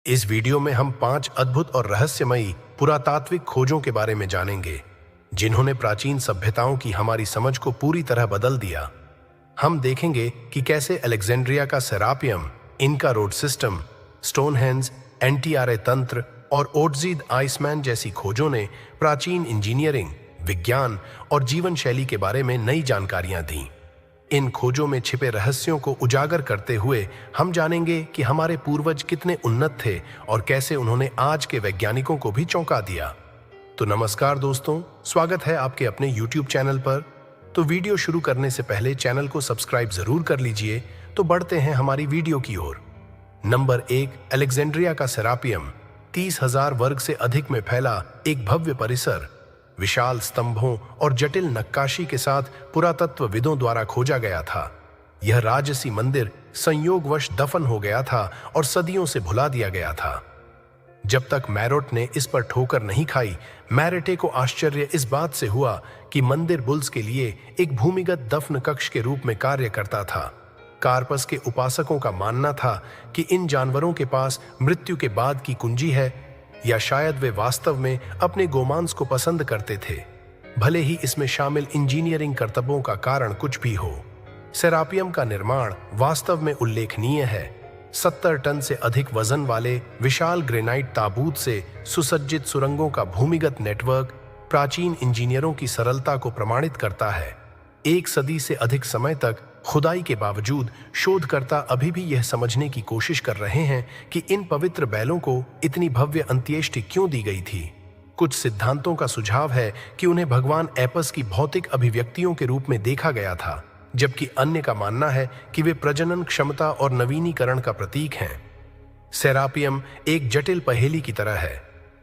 इस वीडियो में हम 5 अद्भुत और रहस्यमयी पुरातात्विक खोजों के बारे में जानेंगे, जिन्होंने प्राचीन सभ्यताओं की हमारी समझ को पूरी तरह बदल दिया। हम देखेंगे कि कैसे अलेक्जेंड्रिया का सेरापियम, इनका रोड सिस्टम, स्टोनहेंज, एनटीआरए तंत्र और ओट्जिद आइसमैन जैसी खोजों ने प्राचीन इंजीनियरिंग, विज्ञान और जीवन शैली के बारे में नई जानकारियां दी। इन खोजों में छिपे रहस्यों को उजागर करते हुए हम जानेंगे कि हमारे पूर्वज कितने उन्नत थे और कैसे उन्होंने आज के वैज्ञानिकों को भी चौंका दिया। तो नमस्कार दोस्तों, स्वागत है आपके अपने YouTube चैनल पर। तो वीडियो शुरू करने से पहले चैनल को सब्सक्राइब जरूर कर लीजिए। तो बढ़ते हैं हमारी वीडियो की ओर। नंबर 1, अलेक्जेंड्रिया का सेरापियम 30,000 वर्ग से अधिक में फैला एक भव्य परिसर, विशाल स्तंभों और जटिल नक्काशी के साथ पुरातत्वविदों द्वारा खोजा गया था। यह राजसी मंदिर संयोगवश दफन हो गया था और सदियों से भुला दिया गया था। जब तक मैरोट ने इस पर ठोकर नहीं खाई, मैरेटे को आश्चर्य इस बात से हुआ कि मंदिर बुल्स के लिए एक भूमिगत दफन कक्ष के रूप में कार्य करता था। कार्पस के उपासकों का मानना था कि इन जानवरों के पास मृत्यु के बाद की कुंजी है, या शायद वे वास्तव में अपने गोमांस को पसंद करते थे, भले ही इसमें शामिल इंजीनियरिंग करतबों का कारण कुछ भी हो। सेरापियम का निर्माण वास्तव में उल्लेखनीय है। 70 टन से अधिक वजन वाले विशाल ग्रेनाइट ताबूत से सुसज्जित सुरंगों का भूमिगत नेटवर्क प्राचीन इंजीनियरों की सरलता को प्रमाणित करता है। 1 सदी से अधिक समय तक खुदाई के बावजूद शोधकर्ता अभी भी यह समझने की कोशिश कर रहे हैं कि इन पवित्र बैलों को इतनी भव्य अंत्येष्टि क्यों दी गई थी। कुछ सिद्धांतों का सुझाव है कि उन्हें भगवान एपस की भौतिक अभिव्यक्तियों के रूप में देखा गया था, जबकि अन्य का मानना है कि वे प्रजनन क्षमता और नवीनीकरण का प्रतीक हैं। सेरापियम एक जटिल पहेली की तरह है।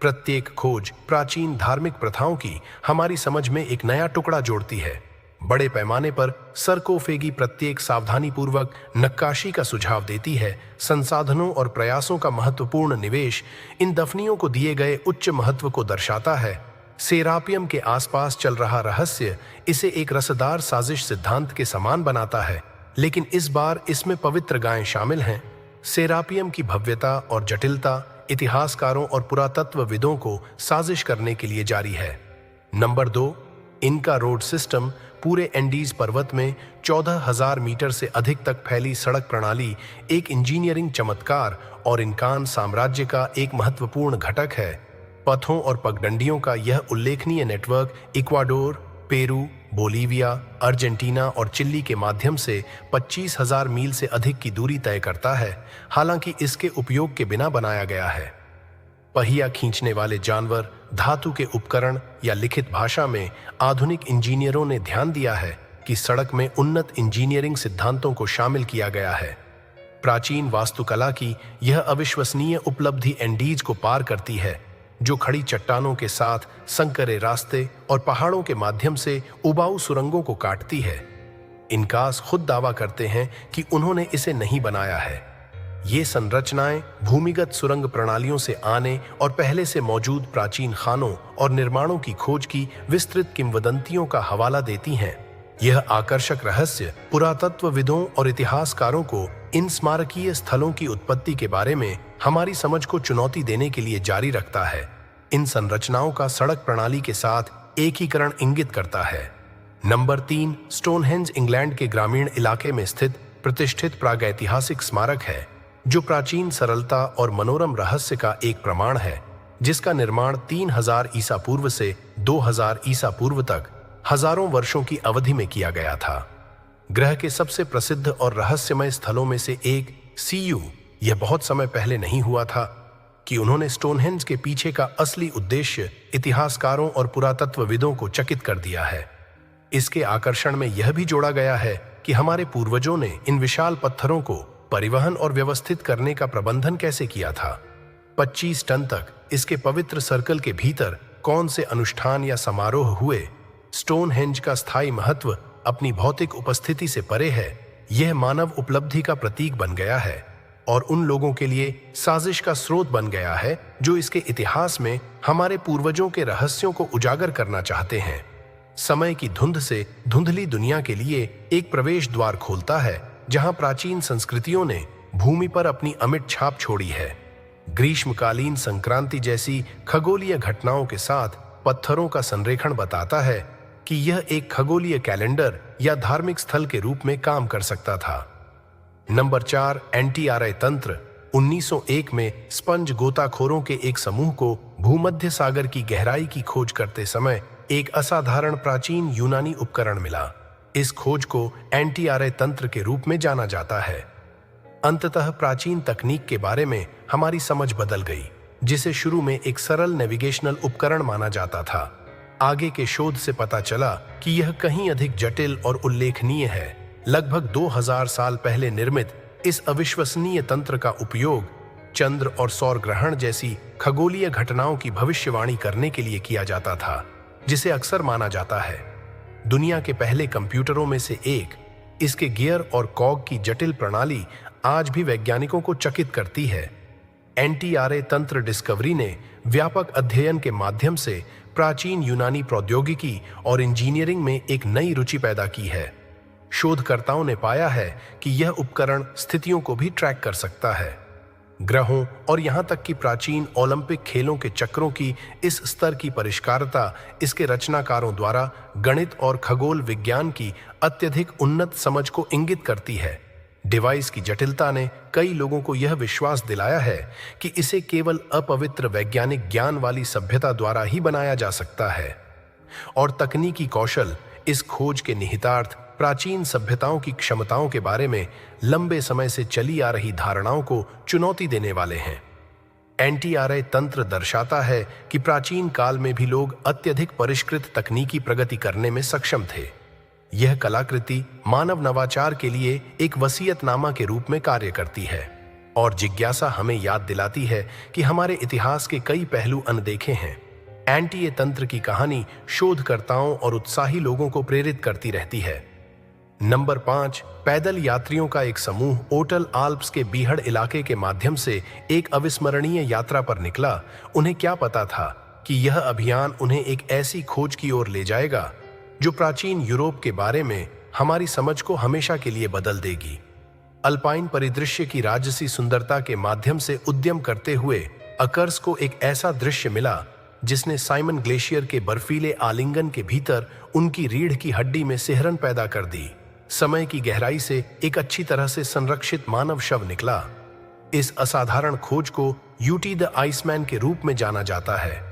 प्रत्येक खोज प्राचीन धार्मिक प्रथाओं की हमारी समझ में एक नया टुकड़ा जोड़ती है। बड़े पैमाने पर सरकोफेगी प्रत्येक सावधानीपूर्वक नक्काशी का सुझाव देती है। संसाधनों और प्रयासों का महत्वपूर्ण निवेश इन दफनियों को दिए गए उच्च महत्व को दर्शाता है। सेरापियम के आसपास चल रहा रहस्य इसे एक रसदार साजिश सिद्धांत के समान बनाता है, लेकिन इस बार इसमें पवित्र गायें शामिल हैं। सेरापियम की भव्यता और जटिलता इतिहासकारों और पुरातत्वविदों को साजिश करने के लिए जारी है। नंबर 2, इनका रोड सिस्टम पूरे एंडीज पर्वत में 14,000 मीटर से अधिक तक फैली सड़क प्रणाली एक इंजीनियरिंग चमत्कार और इनकान साम्राज्य का एक महत्वपूर्ण घटक है। पथों और पगडंडियों का यह उल्लेखनीय network Ecuador, Peru, Bolivia, Argentina और चिली के माध्यम से 25,000 मील से अधिक की दूरी तय करता है, हालांकि इसके उपयोग के बिना बनाया गया है। पहिया खींचने वाले जानवर, धातु के उपकरण या लिखित भाषा में आधुनिक इंजीनियरों ने ध्यान दिया है कि सड़क में उन्नत इंजीनियरिंग सिद्धांतों को शामिल किया गया है। प्राचीन वास्तुकला की यह अविश्वसनीय उपलब्धि एंडीज को पार करती है, जो खड़ी चट्टानों के साथ संकरे रास्ते और पहाड़ों के माध्यम से उबाऊ सुरंगों को काटती है। इनकास खुद दावा करते हैं कि उन्होंने इसे नहीं बनाया है। ये संरचनाएं भूमिगत सुरंग प्रणालियों से आने और पहले से मौजूद प्राचीन खानों और निर्माणों की खोज की विस्तृत किंवदंतियों का हवाला देती हैं। यह आकर्षक रहस्य पुरातत्वविदों और इतिहासकारों को इन स्मारकीय स्थलों की उत्पत्ति के बारे में हमारी समझ को चुनौती देने के लिए जारी रखता है। इन संरचनाओं का सड़क प्रणाली के साथ एकीकरण इंगित करता है। नंबर 3, स्टोनहेंज इंग्लैंड के ग्रामीण इलाके में स्थित प्रतिष्ठित प्रागैतिहासिक स्मारक है, जो प्राचीन सरलता और मनोरम रहस्य का एक प्रमाण है, जिसका निर्माण 3000 ईसा पूर्व से 2000 ईसा पूर्व तक हजारों वर्षों की अवधि में किया गया था। ग्रह के सबसे प्रसिद्ध और रहस्यमय स्थलों में से एक सीयू, यह बहुत समय पहले नहीं हुआ था कि उन्होंने स्टोनहेंज के पीछे का असली उद्देश्य इतिहासकारों और पुरातत्वविदों को चकित कर दिया है। इसके आकर्षण में यह भी जोड़ा गया है कि हमारे पूर्वजों ने इन विशाल पत्थरों को परिवहन और व्यवस्थित करने का प्रबंधन कैसे किया था। 25 टन तक इसके पवित्र सर्कल के भीतर कौन से अनुष्ठान या समारोह हुए। स्टोनहेंज का स्थायी महत्व अपनी भौतिक उपस्थिति से परे है। यह मानव उपलब्धि का प्रतीक बन गया है और उन लोगों के लिए साजिश का स्रोत बन गया है जो इसके इतिहास में हमारे पूर्वजों के रहस्यों को उजागर करना चाहते हैं। समय की धुंध से धुंधली दुनिया के लिए एक प्रवेश द्वार खोलता है, जहां प्राचीन संस्कृतियों ने भूमि पर अपनी अमिट छाप छोड़ी है। ग्रीष्मकालीन संक्रांति जैसी खगोलीय घटनाओं के साथ पत्थरों का संरेखण बताता है कि यह एक खगोलीय कैलेंडर या धार्मिक स्थल के रूप में काम कर सकता था। नंबर 4, एनटीआरआई तंत्र। 1901 में स्पंज गोताखोरों के एक समूह को भूमध्य सागर की गहराई की खोज करते समय एक असाधारण प्राचीन यूनानी उपकरण मिला। इस खोज को एनटीआरआई तंत्र के रूप में जाना जाता है। अंततः प्राचीन तकनीक के बारे में हमारी समझ बदल गई, जिसे शुरू में एक सरल नेविगेशनल उपकरण माना जाता था। आगे के शोध से पता चला कि यह कहीं अधिक जटिल और उल्लेखनीय है। लगभग 2000 साल पहले निर्मित इस अविश्वसनीय तंत्र का उपयोग चंद्र और सौर ग्रहण जैसी खगोलीय घटनाओं की भविष्यवाणी करने के लिए किया जाता था, जिसे अक्सर माना जाता है दुनिया के पहले कंप्यूटरों में से एक। इसके गियर और कॉग की जटिल प्रणाली आज भी वैज्ञानिकों को चकित करती है। एनटीआरआई तंत्र डिस्कवरी ने व्यापक अध्ययन के माध्यम से प्राचीन यूनानी प्रौद्योगिकी और इंजीनियरिंग में एक नई रुचि पैदा की है। शोधकर्ताओं ने पाया है कि यह उपकरण स्थितियों को भी ट्रैक कर सकता है। ग्रहों और यहां तक कि प्राचीन ओलंपिक खेलों के चक्रों की इस स्तर की परिष्कारता इसके रचनाकारों द्वारा गणित और खगोल विज्ञान की अत्यधिक उन्नत समझ को इंगित करती है। डिवाइस की जटिलता ने कई लोगों को यह विश्वास दिलाया है कि इसे केवल अपवित्र वैज्ञानिक ज्ञान वाली सभ्यता द्वारा ही बनाया जा सकता है, और तकनीकी कौशल इस खोज के निहितार्थ प्राचीन सभ्यताओं की क्षमताओं के बारे में लंबे समय से चली आ रही धारणाओं को चुनौती देने वाले हैं। एनटीआरआई तंत्र दर्शाता है कि प्राचीन काल में भी लोग अत्यधिक परिष्कृत तकनीकी प्रगति करने में सक्षम थे। यह कलाकृति मानव नवाचार के लिए एक वसीयतनामा के रूप में कार्य करती है, और जिज्ञासा हमें याद दिलाती है कि हमारे इतिहास के कई पहलू अनदेखे हैं। एनटीए तंत्र की कहानी शोधकर्ताओं और उत्साही लोगों को प्रेरित करती रहती है। नंबर 5, पैदल यात्रियों का एक समूह ओटल आल्प्स के बीहड़ इलाके के माध्यम से एक अविस्मरणीय यात्रा पर निकला। उन्हें क्या पता था कि यह अभियान उन्हें एक ऐसी खोज की ओर ले जाएगा जो प्राचीन यूरोप के बारे में हमारी समझ को हमेशा के लिए बदल देगी। अल्पाइन परिदृश्य की राजसी सुंदरता के माध्यम से उद्यम करते हुए अकर्स को एक ऐसा दृश्य मिला जिसने साइमन ग्लेशियर के बर्फीले आलिंगन के भीतर उनकी रीढ़ की हड्डी में सिहरन पैदा कर दी। समय की गहराई से एक अच्छी तरह से संरक्षित मानव शव निकला। इस असाधारण खोज को यूटी द आइसमैन के रूप में जाना जाता है।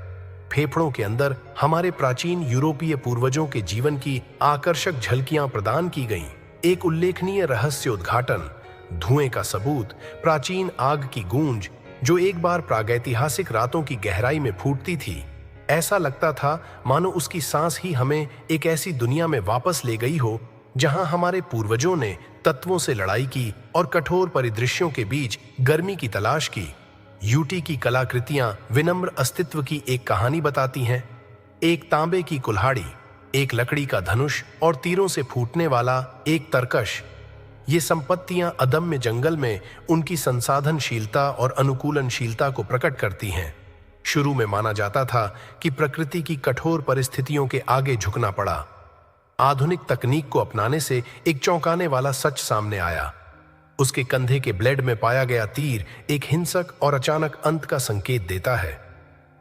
फेफड़ों के अंदर हमारे प्राचीन यूरोपीय पूर्वजों के जीवन की आकर्षक झलकियां प्रदान की गईं। एक उल्लेखनीय रहस्य उद्घाटन, धुएं का सबूत, प्राचीन आग की गूंज जो एक बार प्रागैतिहासिक रातों की गहराई में फूटती थी। ऐसा लगता था मानो उसकी सांस ही हमें एक ऐसी दुनिया में वापस ले गई हो जहां हमारे पूर्वजों ने तत्वों से लड़ाई की और कठोर परिदृश्यों के बीच गर्मी की तलाश की। यूटी की कलाकृतियां विनम्र अस्तित्व की एक कहानी बताती हैं। एक तांबे की कुल्हाड़ी, एक लकड़ी का धनुष और तीरों से फूटने वाला एक तरकश। ये संपत्तियां अदम्य जंगल में उनकी संसाधनशीलता और अनुकूलनशीलता को प्रकट करती हैं। शुरू में माना जाता था कि प्रकृति की कठोर परिस्थितियों के आगे झुकना पड़ा। आधुनिक तकनीक को अपनाने से एक चौंकाने वाला सच सामने आया। उसके कंधे के ब्लेड में पाया गया तीर एक हिंसक और अचानक अंत का संकेत देता है।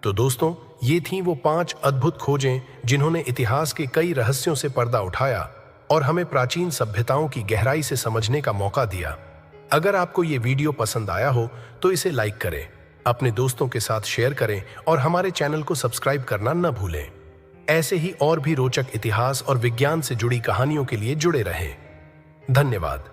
तो दोस्तों, ये थीं वो 5 अद्भुत खोजें जिन्होंने इतिहास के कई रहस्यों से पर्दा उठाया और हमें प्राचीन सभ्यताओं की गहराई से समझने का मौका दिया। अगर आपको ये वीडियो पसंद आया हो तो इसे लाइक करें, अपने दोस्तों के साथ शेयर करें और हमारे चैनल को सब्सक्राइब करना न भूलें। ऐसे ही और भी रोचक इतिहास और विज्ञान से जुड़ी कहानियों के लिए जुड़े रहें। धन्यवाद।